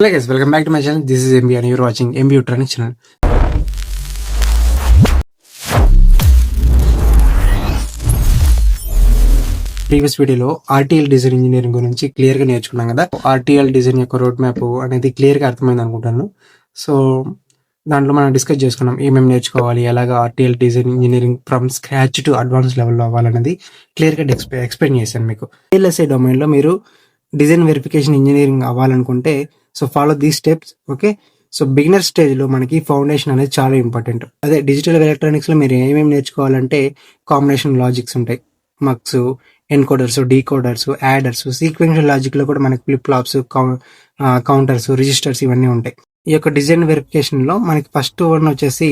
Hello guys, welcome back to my channel. This is MB and you're watching MB Training channel. Previous వీడియోలో RTL design engineering గురించి క్లియర్గా నేర్చుకున్నాం కదా. RTL design యొక్క road map అనేది క్లియర్గా అర్థమైంది అనుకుంటాను. సో దాంట్లో మనం డిస్కస్ చేసుకున్నాం ఏమేమి నేర్చుకోవాలి, ఎలాగా RTL design engineering from scratch to advance లెవెల్లో అవ్వాలనేది క్లియర్గా ఎక్స్ప్లెయిన్ చేశాను మీకు. ఏఎల్ఎస్ఐ డొమైన్లో మీరు డిజైన్ వెరిఫికేషన్ ఇంజనీరింగ్ అవ్వాలనుకుంటే so follow these steps. Okay, so beginner స్టేజ్లో మనకి ఫౌండేషన్ అనేది చాలా ఇంపార్టెంట్. అదే డిజిటల్ ఎలక్ట్రానిక్స్లో మీరు ఏమేమి నేర్చుకోవాలంటే కాంబినేషన్ లాజిక్స్ ఉంటాయి, muxes, encoders, decoders, adders, sequential లాజిక్లో కూడా మనకి ఫ్లిప్ ఫ్లాప్స్, కౌంటర్స్, రిజిస్టర్స్ ఇవన్నీ ఉంటాయి. ఈ యొక్క డిజైన్ వెరిఫికేషన్లో మనకి ఫస్ట్ వన్ వచ్చేసి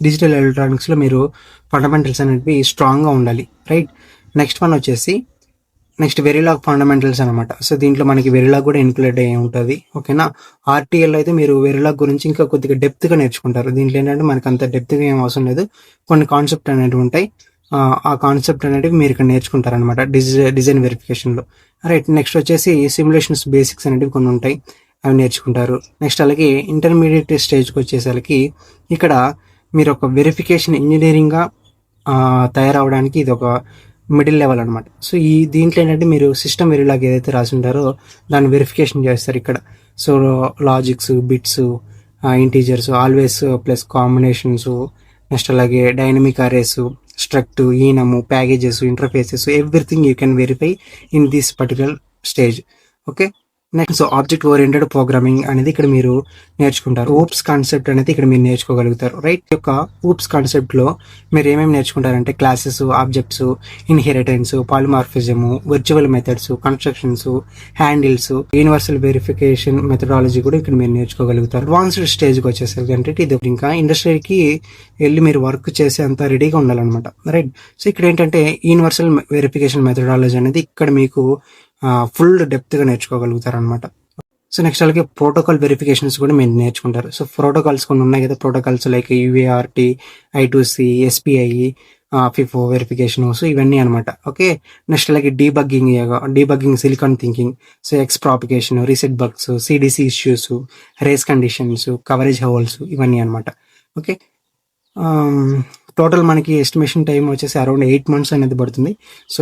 డిజిటల్ ఎలక్ట్రానిక్స్లో మీరు ఫండమెంటల్స్ అనేవి స్ట్రాంగ్గా ఉండాలి, రైట్. నెక్స్ట్ వన్ వచ్చేసి వెరిలాగ్ ఫండమెంటల్స్ అనమాట. సో దీంట్లో మనకి వెరిలాగ్ కూడా ఇన్క్లూడ్ అయ్యి ఉంటుంది. ఓకేనా. ఆర్టీఎల్ అయితే మీరు వెరిలాగ్ గురించి ఇంకా కొద్దిగా డెప్త్గా నేర్చుకుంటారు. దీంట్లో ఏంటంటే మనకి అంత డెప్త్గా ఏం అవసరం లేదు, కొన్ని కాన్సెప్ట్ అనేవి ఉంటాయి. ఆ కాన్సెప్ట్ అనేటివి మీరు ఇక్కడ నేర్చుకుంటారు అనమాట డిజైన్ వెరిఫికేషన్లో, రైట్. నెక్స్ట్ వచ్చేసి సిమ్యులేషన్స్ బేసిక్స్ అనేవి కొన్ని ఉంటాయి, అవి నేర్చుకుంటారు. నెక్స్ట్ అలాగే ఇంటర్మీడియట్ స్టేజ్కి వచ్చేసరికి ఇక్కడ మీరు ఒక వెరిఫికేషన్ ఇంజనీరింగ్గా తయారవడానికి ఇది ఒక మిడిల్ లెవెల్ అనమాట. సో దీంట్లో ఏంటంటే మీరు సిస్టమ్ వెరిలాగ్ ఏదైతే రాసింటారో దాన్ని వెరిఫికేషన్ చేస్తారు ఇక్కడ. So logics, bits, integers, always plus combinations, next అలాగే dynamic arrays, struct, enum, packages, interfaces, everything you can verify in this particular stage. Okay. Next object oriented programming అనేది ఇక్కడ మీరు నేర్చుకుంటారు. ఊప్స్ కాన్సెప్ట్ అనేది ఇక్కడ మీరు నేర్చుకోగలుగుతారు, రైట్. ఈ యొక్క ఊప్స్ కాన్సెప్ట్లో మీరు ఏమేమి నేర్చుకుంటారంటే classes, objects, inheritance, polymorphism, virtual methods, constructions, handles, universal verification methodology కూడా ఇక్కడ మీరు నేర్చుకోగలుగుతారు. అడ్వాన్స్డ్ స్టేజ్కి వచ్చేసరికి అంటే ఇది ఇంకా ఇండస్ట్రీకి వెళ్ళి మీరు వర్క్ చేసే అంత రెడీగా ఉండాలన్నమాట, రైట్. సో ఇక్కడ ఏంటంటే యూనివర్సల్ వెరిఫికేషన్ మెథడాలజీ అనేది ఇక్కడ మీకు ఫుల్ డెప్త్గా నేర్చుకోగలుగుతారు అనమాట. సో నెక్స్ట్ అలాగే ప్రోటోకాల్ వెరిఫికేషన్స్ కూడా మీరు నేర్చుకుంటారు. సో ప్రోటోకాల్స్ కొన్ని ఉన్నాయి కదా, protocols like UART, I2C, SPI, FIFO verification, so ఇవన్నీ అనమాట. ఓకే. నెక్స్ట్ అలాగే debugging, silicon thinking, so x propagation, reset bugs, CDC issues, race conditions, coverage holes, ఇవన్నీ అనమాట. ఓకే. టోటల్ మనకి ఎస్టిమేషన్ టైం వచ్చేసి అరౌండ్ 8 months అనేది పడుతుంది. సో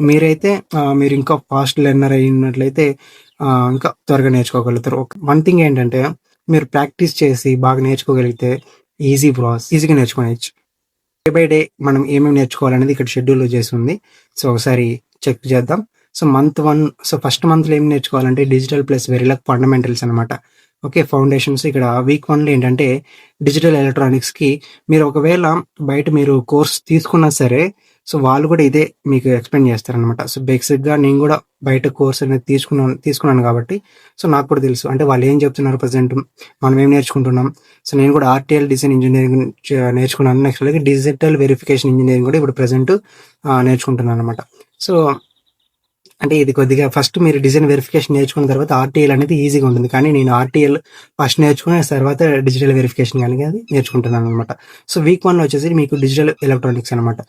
మీరైతే మీరు ఇంకా ఫాస్ట్ లెర్నర్ అయినట్లయితే ఇంకా త్వరగా నేర్చుకోగలుగుతారు. వన్ థింగ్ ఏంటంటే మీరు ప్రాక్టీస్ చేసి బాగా నేర్చుకోగలిగితే ఈజీగా నేర్చుకోవచ్చు. డే బై డే మనం ఏమేమి నేర్చుకోవాలనేది ఇక్కడ షెడ్యూల్లో చేసి ఉంది. సో ఒకసారి చెక్ చేద్దాం. సో మంత్ 1, సో ఫస్ట్ మంత్లో ఏం నేర్చుకోవాలంటే డిజిటల్ ప్లస్ వెరిలాగ్ ఫండమెంటల్స్ అనమాట. Okay, foundations. ఇక్కడ వీక్ 1లో ఏంటంటే డిజిటల్ ఎలక్ట్రానిక్స్కి మీరు ఒకవేళ బయట మీరు కోర్స్ తీసుకున్నా సరే సో వాళ్ళు కూడా ఇదే మీకు ఎక్స్ప్లెయిన్ చేస్తారనమాట. సో బేసిక్గా నేను కూడా బయట కోర్స్ అనేది తీసుకున్నాను కాబట్టి సో నాకు కూడా తెలుసు అంటే వాళ్ళు ఏం చెప్తున్నారు, ప్రజెంట్ మనం ఏం నేర్చుకుంటున్నాం. సో నేను కూడా ఆర్టీఎల్ డిజైన్ ఇంజనీరింగ్ నేర్చుకున్నాను. నెక్స్ట్ అలాగే డిజిటల్ వెరిఫికేషన్ ఇంజనీరింగ్ కూడా ఇప్పుడు ప్రజెంట్ నేర్చుకుంటున్నాను అనమాట. సో అంటే ఇది కొద్దిగా ఫస్ట్ మీరు డిజైన్ వెరిఫికేషన్ నేర్చుకున్న తర్వాత ఆర్టీఎల్ అనేది ఈజీగా ఉంటుంది. కానీ నేను ఆర్టీఎల్ ఫస్ట్ నేర్చుకున్న తర్వాత డిజిటల్ వెరిఫికేషన్ కానీ అది నేర్చుకుంటున్నాను అనమాట. సో వీక్ 1లో వచ్చేసి మీకు డిజిటల్ ఎలక్ట్రానిక్స్ అనమాట.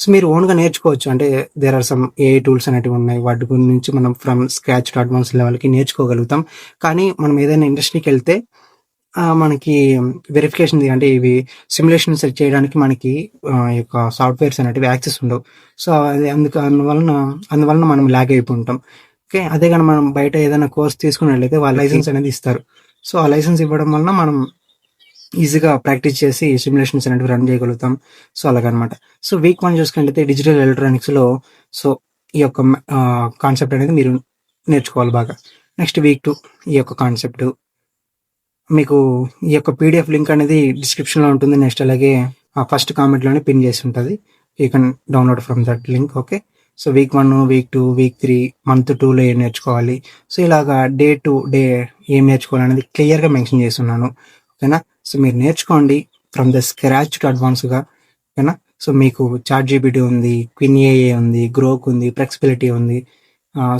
సో మీరు ఓన్గా నేర్చుకోవచ్చు, అంటే there are some AI tools అనేవి ఉన్నాయి, వాటి గురించి మనం ఫ్రమ్ స్క్రాచ్ టు అడ్వాన్స్ లెవెల్కి నేర్చుకోగలుగుతాం. కానీ మనం ఏదైనా ఇండస్ట్రీకి వెళ్తే మనకి వెరిఫికేషన్ అంటే ఇవి సిమ్యులేషన్స్ చేయడానికి మనకి ఈ యొక్క సాఫ్ట్వేర్స్ అనేటివి యాక్సెస్ ఉండవు. సో అది అందువలన మనం ల్యాగ్ అయిపోతుంటాం. ఓకే. అదే కానీ మనం బయట ఏదైనా కోర్స్ తీసుకున్నట్లయితే వాళ్ళ లైసెన్స్ అనేది ఇస్తారు. సో ఆ లైసెన్స్ ఇవ్వడం వలన మనం ఈజీగా ప్రాక్టీస్ చేసి సిమ్యులేషన్స్ అనేవి రన్ చేయగలుగుతాం. సో అలాగనమాట. సో వీక్ 1 చూసుకుంటే డిజిటల్ ఎలక్ట్రానిక్స్లో సో ఈ యొక్క కాన్సెప్ట్ అనేది మీరు నేర్చుకోవాలి బాగా. నెక్స్ట్ వీక్ 2 ఈ యొక్క కాన్సెప్ట్ మీకు ఈ యొక్క PDF లింక్ అనేది డిస్క్రిప్షన్లో ఉంటుంది. నెక్స్ట్ అలాగే ఫస్ట్ కామెంట్లోనే పిన్ చేసి ఉంటుంది, you can download from that link. Okay. So weak 1, week 2, week 3, month 2లో ఏం నేర్చుకోవాలి, సో ఇలాగా డే టు డే ఏం నేర్చుకోవాలనేది క్లియర్గా మెన్షన్ చేస్తున్నాను. ఓకేనా. సో మీరు నేర్చుకోండి ఫ్రమ్ ద స్క్రాచ్ టు అడ్వాన్స్గా. ఓకేనా. సో మీకు ChatGPT ఉంది, క్విన్ AI ఉంది, గ్రోక్ ఉంది, ఫ్లెక్సిబిలిటీ ఉంది,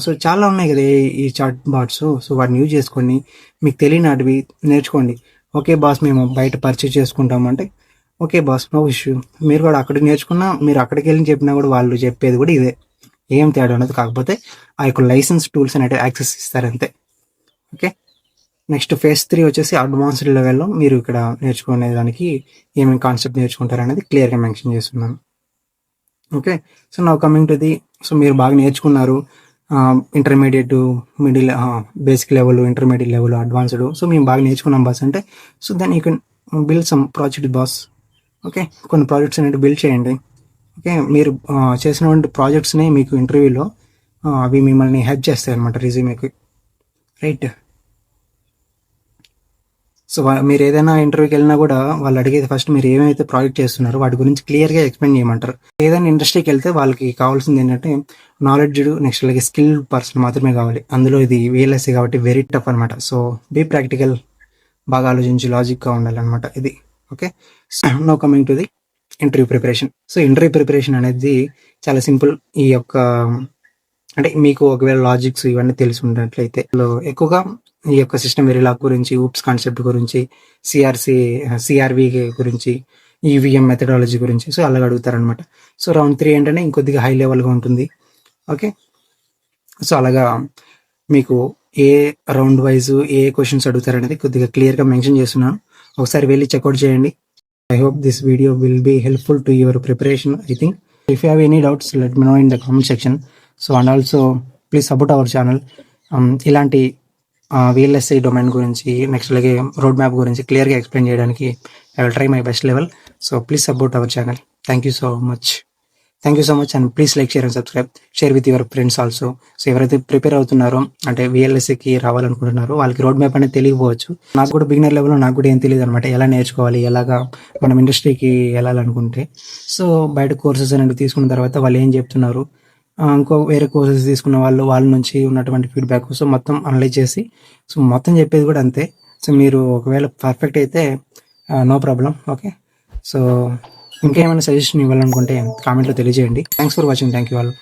సో చాలా ఉన్నాయి కదా ఈ చాట్ బాట్స్. సో వాటిని యూజ్ చేసుకొని మీకు తెలియనివి నేర్చుకోండి. ఓకే బాస్, మేము బయట పర్చేజ్ చేసుకుంటామంటే ఓకే బాస్, నో ఇష్యూ. మీరు కూడా అక్కడికి నేర్చుకున్నా, మీరు అక్కడికి వెళ్ళి చెప్పినా కూడా వాళ్ళు చెప్పేది కూడా ఇదే, ఏం తేడా ఉన్నది. కాకపోతే ఆ యొక్క లైసెన్స్ టూల్స్ అనేవి యాక్సెస్ ఇస్తారంతే. ఓకే. నెక్స్ట్ ఫేజ్ 3 వచ్చేసి అడ్వాన్స్డ్ లెవెల్‌లో మీరు ఇక్కడ నేర్చుకునే దానికి ఏమేమి కాన్సెప్ట్ నేర్చుకుంటారనేది క్లియర్‌గా మెన్షన్ చేస్తున్నాను. Okay. So, now coming to the so, మీరు బాగా నేర్చుకున్నారు. Intermediate, middle basic level, intermediate level, advanced. So, మేము బాగా నేర్చుకున్నాం బాస్ అంటే, so, then you can build some project boss. Okay. కొన్ని ప్రాజెక్ట్స్ అనేవి బిల్డ్ చేయండి. ఓకే. మీరు చేసినటువంటి ప్రాజెక్ట్స్‌ని మీకు ఇంటర్వ్యూలో అవి మిమ్మల్ని హెల్ప్ చేస్తాయన్నమాట రెజ్యూమేకి. రైట్. సో, మీరు ఏదైనా ఇంటర్వ్యూకి వెళ్ళినా కూడా వాళ్ళు అడిగేది ఫస్ట్ మీరు ఏమైతే ప్రాజెక్ట్ చేస్తున్నారో వాటి గురించి క్లియర్‌గా ఎక్స్‌ప్లెయిన్ చేయమంటారు. ఏదైనా ఇండస్ట్రీకి వెళ్తే వాళ్ళకి కావాల్సింది ఏంటంటే నాలెడ్జ్డ్, నెక్స్ట్ అలాగే స్కిల్డ్ పర్సన్ మాత్రమే కావాలి. అందులో ఇది VLSI కాబట్టి వెరీ టఫ్ అనమాట. సో, బీ ప్రాక్టికల్, బాగా ఆలోచించి లాజిక్‌గా ఉండాలన్నమాట ఇది. Okay. Now coming to the interview preparation. So, interview preparation అనేది చాలా సింపుల్. ఈ యొక్క అంటే మీకు ఒకవేళ లాజిక్స్ ఇవన్నీ తెలిసి ఉన్నట్లయితే ఎక్కువగా ఈ యొక్క సిస్టమ్ వెరిలాగ్ గురించి, ఊప్స్ కాన్సెప్ట్ గురించి, సిఆర్వి గురించి, ఈవీఎం మెథడాలజీ గురించి సో అలాగ అడుగుతారనమాట. సో రౌండ్ 3 ఏంటంటే ఇంకొద్దిగా హై లెవెల్గా ఉంటుంది. ఓకే. సో అలాగా మీకు ఏ రౌండ్ వైజ్ ఏ క్వశ్చన్స్ అడుగుతారనేది కొద్దిగా క్లియర్గా మెన్షన్ చేస్తున్నాను. ఒకసారి వెళ్ళి చెక్అవుట్ చేయండి. I hope this video will be helpful to your preparation. I think if you have any doubts, let me know in the comment section. So and also please support our channel. ఇలాంటి VLSI domain గురించి, next అలాగే road map గురించి క్లియర్గా explain చేయడానికి I will try my best level. So please support our channel. Thank you so much and please like, share and subscribe. Share with your friends also. So ఎవరైతే prepare అవుతున్నారో అంటే VLSIకి రావాలనుకుంటున్నారో వాళ్ళకి road map అనేది తెలియకపోవచ్చు. నాకు కూడా beginner లెవెల్లో నాకు కూడా ఏం తెలియదు అనమాట. ఎలా నేర్చుకోవాలి, ఎలాగా మనం ఇండస్ట్రీకి వెళ్ళాలనుకుంటే. సో బయట కోర్సెస్ అనేవి తీసుకున్న తర్వాత వాళ్ళు ఏం చెప్తున్నారు, ఇంకో వేరే కోర్సెస్ తీసుకున్న వాళ్ళ నుంచి ఉన్నటువంటి ఫీడ్బ్యాక్ సో మొత్తం అనలైజ్ చేసి సో మొత్తం చెప్పేది కూడా అంతే. సో మీరు ఒకవేళ పర్ఫెక్ట్ అయితే నో ప్రాబ్లం. ఓకే. సో ఇంకేమైనా సజెషన్ ఇవ్వాలనుకుంటే కామెంట్లో తెలియజేయండి. Thanks for watching. Thank you all.